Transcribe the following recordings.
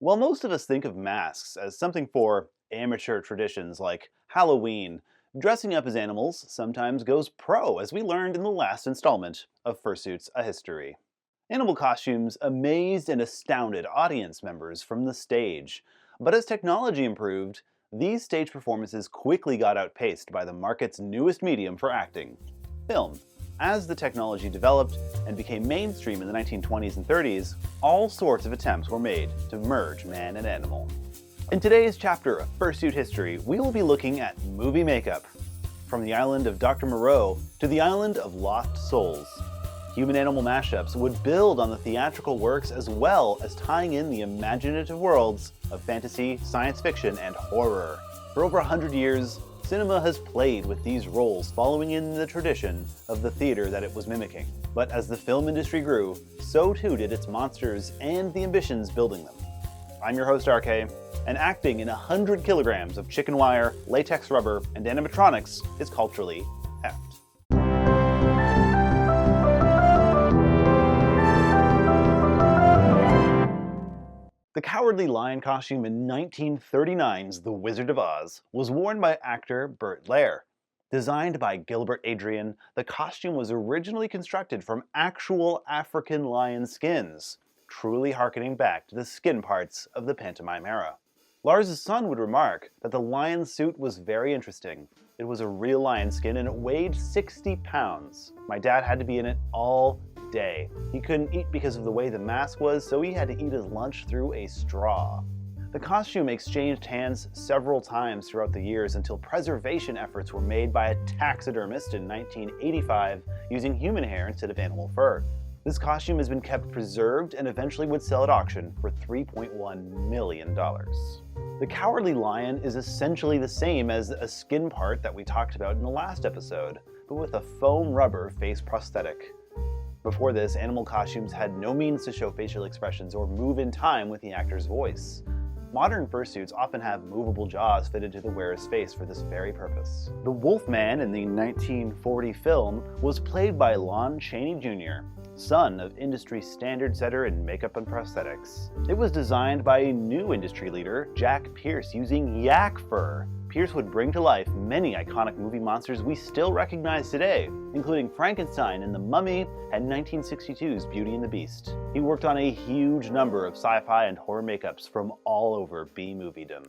While most of us think of masks as something for amateur traditions like Halloween, dressing up as animals sometimes goes pro, as we learned in the last installment of Fursuit's A History. Animal costumes amazed and astounded audience members from the stage, but as technology improved, these stage performances quickly got outpaced by the market's newest medium for acting, film. As the technology developed and became mainstream in the 1920s and 30s, all sorts of attempts were made to merge man and animal. In today's chapter of Fursuit History, we will be looking at movie makeup. From the island of Dr. Moreau to the island of Lost Souls, human-animal mashups would build on the theatrical works as well as tying in the imaginative worlds of fantasy, science fiction, and horror. For over 100 years, cinema has played with these roles, following in the tradition of the theater that it was mimicking. But as the film industry grew, so too did its monsters and the ambitions building them. I'm your host, Arrkay, and acting in 100 kilograms of chicken wire, latex rubber, and animatronics is culturally heft. The Cowardly Lion costume in 1939's The Wizard of Oz was worn by actor Burt Lahr. Designed by Gilbert Adrian, the costume was originally constructed from actual African lion skins, truly harkening back to the skin parts of the pantomime era. Lahr's son would remark that the lion suit was very interesting. It was a real lion skin and it weighed 60 pounds. My dad had to be in it all day. He couldn't eat because of the way the mask was, so he had to eat his lunch through a straw. The costume exchanged hands several times throughout the years until preservation efforts were made by a taxidermist in 1985 using human hair instead of animal fur. This costume has been kept preserved and eventually would sell at auction for $3.1 million. The Cowardly Lion is essentially the same as a skin part that we talked about in the last episode, but with a foam rubber face prosthetic. Before this, animal costumes had no means to show facial expressions or move in time with the actor's voice. Modern fursuits often have movable jaws fitted to the wearer's face for this very purpose. The Wolfman in the 1940 film was played by Lon Chaney Jr., son of industry standard setter in makeup and prosthetics. It was designed by a new industry leader, Jack Pierce, using yak fur. Pierce would bring to life many iconic movie monsters we still recognize today, including Frankenstein and the Mummy and 1962's Beauty and the Beast. He worked on a huge number of sci-fi and horror makeups from all over B-moviedom.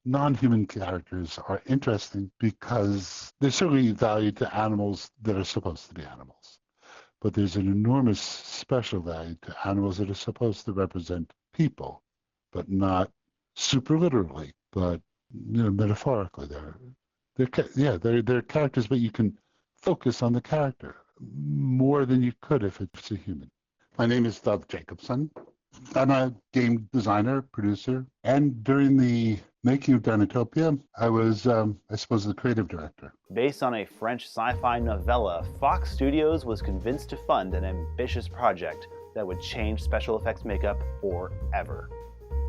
Non-human characters are interesting because there's certainly value to animals that are supposed to be animals. But there's an enormous special value to animals that are supposed to represent people, but not super literally, but metaphorically. They're characters, but you can focus on the character more than you could if it's a human. My name is Dov Jacobson. I'm a game designer, producer, and during the making of Dinotopia, I was, the creative director. Based on a French sci-fi novella, Fox Studios was convinced to fund an ambitious project that would change special effects makeup forever.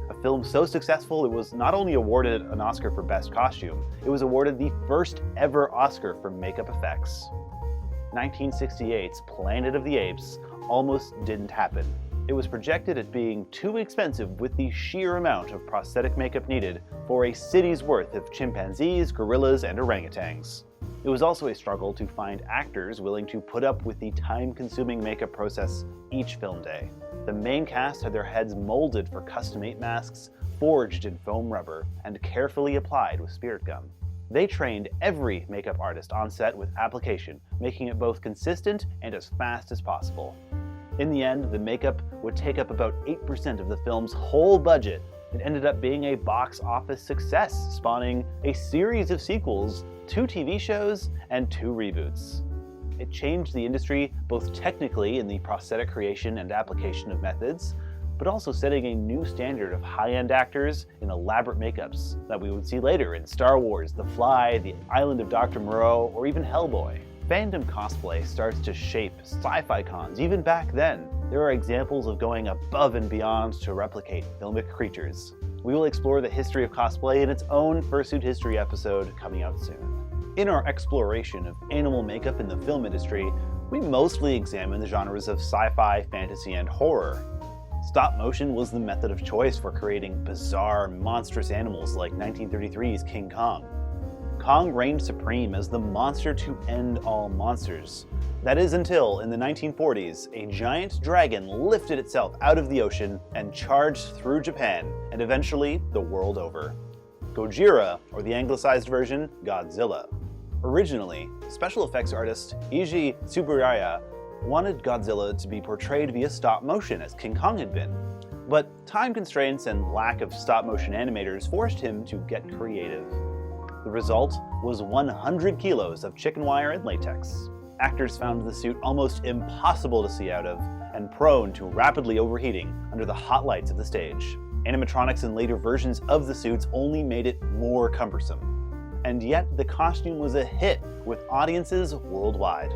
A film so successful it was not only awarded an Oscar for Best Costume, it was awarded the first ever Oscar for makeup effects. 1968's Planet of the Apes almost didn't happen. It was projected at being too expensive with the sheer amount of prosthetic makeup needed for a city's worth of chimpanzees, gorillas, and orangutans. It was also a struggle to find actors willing to put up with the time-consuming makeup process each film day. The main cast had their heads molded for custom-made masks, forged in foam rubber, and carefully applied with spirit gum. They trained every makeup artist on set with application, making it both consistent and as fast as possible. In the end, the makeup would take up about 8% of the film's whole budget. It ended up being a box office success, spawning a series of sequels, 2 TV shows, and 2 reboots. It changed the industry both technically in the prosthetic creation and application of methods, but also setting a new standard of high-end actors in elaborate makeups that we would see later in Star Wars, The Fly, The Island of Dr. Moreau, or even Hellboy. Fandom cosplay starts to shape sci-fi cons even back then. There are examples of going above and beyond to replicate filmic creatures. We will explore the history of cosplay in its own Fursuit History episode coming out soon. In our exploration of animal makeup in the film industry, we mostly examine the genres of sci-fi, fantasy, and horror. Stop motion was the method of choice for creating bizarre, monstrous animals like 1933's King Kong. Kong reigned supreme as the monster to end all monsters. That is until, in the 1940s, a giant dragon lifted itself out of the ocean and charged through Japan, and eventually the world over. Gojira, or the anglicized version, Godzilla. Originally, special effects artist Eiji Tsuburaya wanted Godzilla to be portrayed via stop motion as King Kong had been. But time constraints and lack of stop motion animators forced him to get creative. The result was 100 kilos of chicken wire and latex. Actors found the suit almost impossible to see out of, and prone to rapidly overheating under the hot lights of the stage. Animatronics in later versions of the suits only made it more cumbersome. And yet the costume was a hit with audiences worldwide.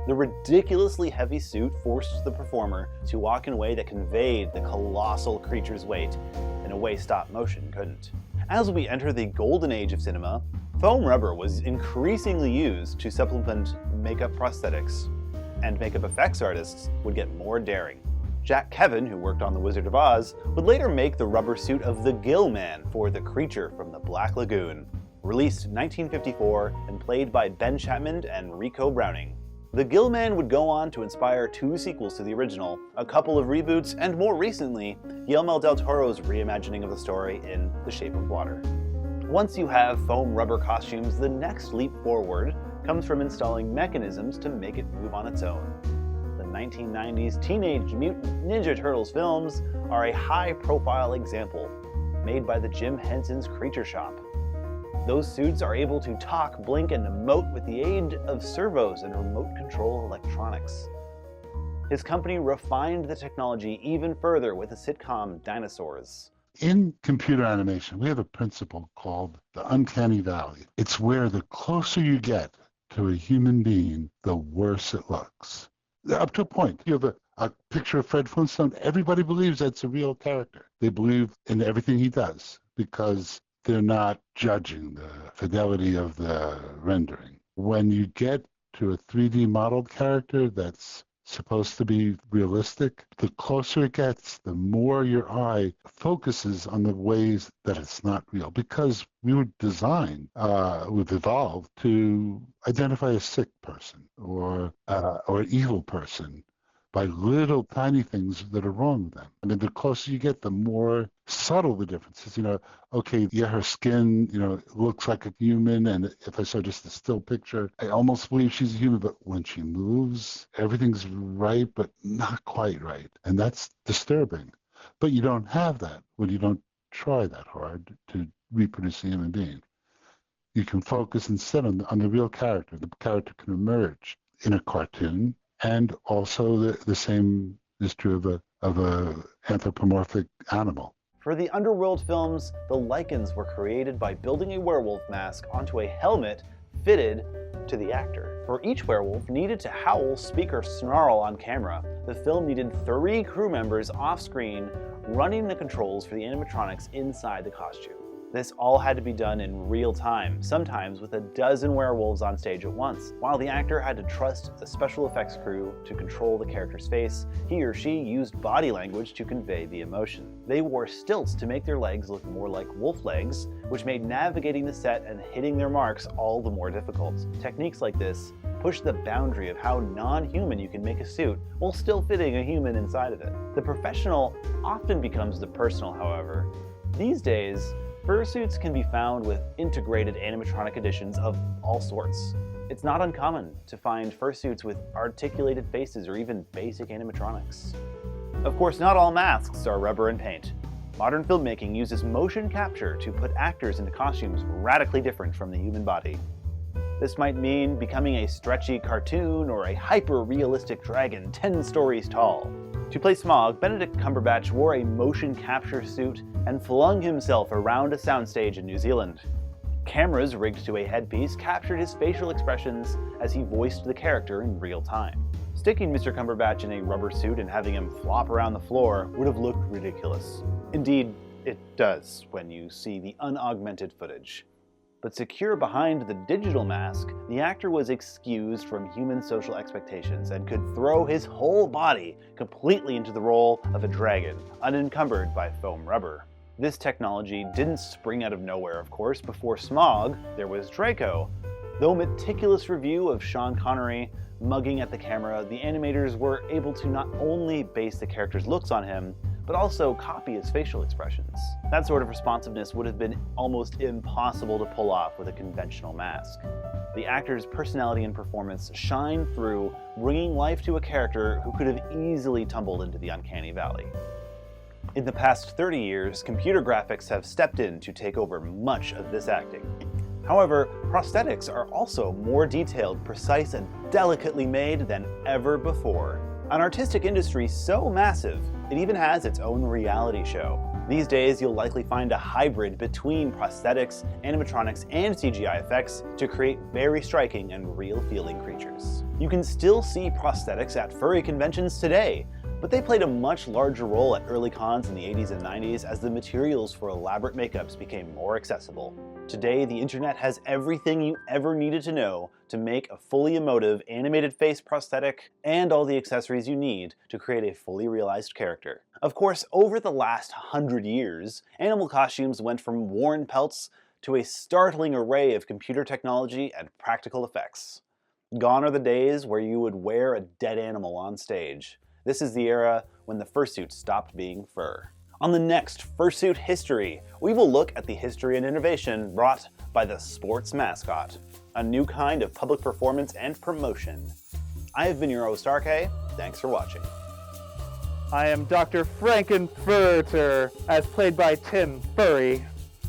The ridiculously heavy suit forced the performer to walk in a way that conveyed the colossal creature's weight in a way stop motion couldn't. As we enter the golden age of cinema, foam rubber was increasingly used to supplement makeup prosthetics, and makeup effects artists would get more daring. Jack Kevin, who worked on The Wizard of Oz, would later make the rubber suit of the Gill Man for the creature from the Black Lagoon, released in 1954 and played by Ben Chapman and Rico Browning. The Gill Man would go on to inspire 2 sequels to the original, a couple of reboots, and more recently, Guillermo del Toro's reimagining of the story in The Shape of Water. Once you have foam rubber costumes, the next leap forward comes from installing mechanisms to make it move on its own. The 1990s Teenage Mutant Ninja Turtles films are a high-profile example, made by the Jim Henson's Creature Shop. Those suits are able to talk, blink, and emote with the aid of servos and remote control electronics. His company refined the technology even further with the sitcom Dinosaurs. In computer animation, we have a principle called the Uncanny Valley. It's where the closer you get to a human being, the worse it looks. Up to a point. You have a picture of Fred Flintstone, everybody believes that's a real character. They believe in everything he does because they're not judging the fidelity of the rendering. When you get to a 3D modeled character that's supposed to be realistic, the closer it gets, the more your eye focuses on the ways that it's not real. Because we were designed, we've evolved to identify a sick person or an evil person by little tiny things that are wrong with them. I mean, the closer you get, the more subtle the difference is. Okay, yeah, her skin, looks like a human, and if I saw just a still picture, I almost believe she's a human, but when she moves, everything's right, but not quite right. And that's disturbing. But you don't have that when you don't try that hard to reproduce a human being. You can focus instead on the real character. The character can emerge in a cartoon, and also the same is true of a anthropomorphic animal. For the Underworld films, the lichens were created by building a werewolf mask onto a helmet fitted to the actor. For each werewolf needed to howl, speak, or snarl on camera, the film needed 3 crew members off-screen running the controls for the animatronics inside the costume. This all had to be done in real time, sometimes with a dozen werewolves on stage at once. While the actor had to trust the special effects crew to control the character's face, he or she used body language to convey the emotion. They wore stilts to make their legs look more like wolf legs, which made navigating the set and hitting their marks all the more difficult. Techniques like this push the boundary of how non-human you can make a suit while still fitting a human inside of it. The professional often becomes the personal, however. These days, fursuits can be found with integrated animatronic additions of all sorts. It's not uncommon to find fursuits with articulated faces or even basic animatronics. Of course, not all masks are rubber and paint. Modern filmmaking uses motion capture to put actors into costumes radically different from the human body. This might mean becoming a stretchy cartoon or a hyper-realistic dragon 10 stories tall. To play Smaug, Benedict Cumberbatch wore a motion capture suit and flung himself around a soundstage in New Zealand. Cameras rigged to a headpiece captured his facial expressions as he voiced the character in real time. Sticking Mr. Cumberbatch in a rubber suit and having him flop around the floor would have looked ridiculous. Indeed, it does when you see the unaugmented footage. But secure behind the digital mask, the actor was excused from human social expectations and could throw his whole body completely into the role of a dragon, unencumbered by foam rubber. This technology didn't spring out of nowhere, of course. Before Smaug, there was Draco. Though meticulous review of Sean Connery mugging at the camera, the animators were able to not only base the character's looks on him, but also copy his facial expressions. That sort of responsiveness would have been almost impossible to pull off with a conventional mask. The actor's personality and performance shine through, bringing life to a character who could have easily tumbled into the Uncanny Valley. In the past 30 years, computer graphics have stepped in to take over much of this acting. However, prosthetics are also more detailed, precise, and delicately made than ever before. An artistic industry so massive, it even has its own reality show. These days, you'll likely find a hybrid between prosthetics, animatronics, and CGI effects to create very striking and real-feeling creatures. You can still see prosthetics at furry conventions today, but they played a much larger role at early cons in the 80s and 90s as the materials for elaborate makeups became more accessible. Today, the internet has everything you ever needed to know to make a fully emotive animated face prosthetic and all the accessories you need to create a fully realized character. Of course, over the last 100 years, animal costumes went from worn pelts to a startling array of computer technology and practical effects. Gone are the days where you would wear a dead animal on stage. This is the era when the fursuit stopped being fur. On the next Fursuit History, we will look at the history and innovation brought by the sports mascot, a new kind of public performance and promotion. I have been your host, Arrkay. Thanks for watching. I am Dr. Frankenfurter, as played by Tim Furry.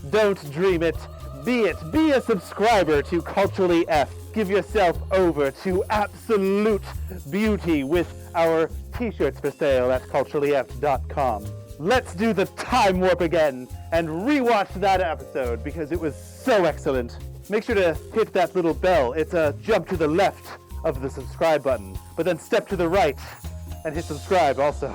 Don't dream it, be it. Be a subscriber to Culturally F. Give yourself over to absolute beauty with our t-shirts for sale at culturallyf.com. Let's do the time warp again and rewatch that episode because it was so excellent. Make sure to hit that little bell. It's a jump to the left of the subscribe button, but then step to the right and hit subscribe also.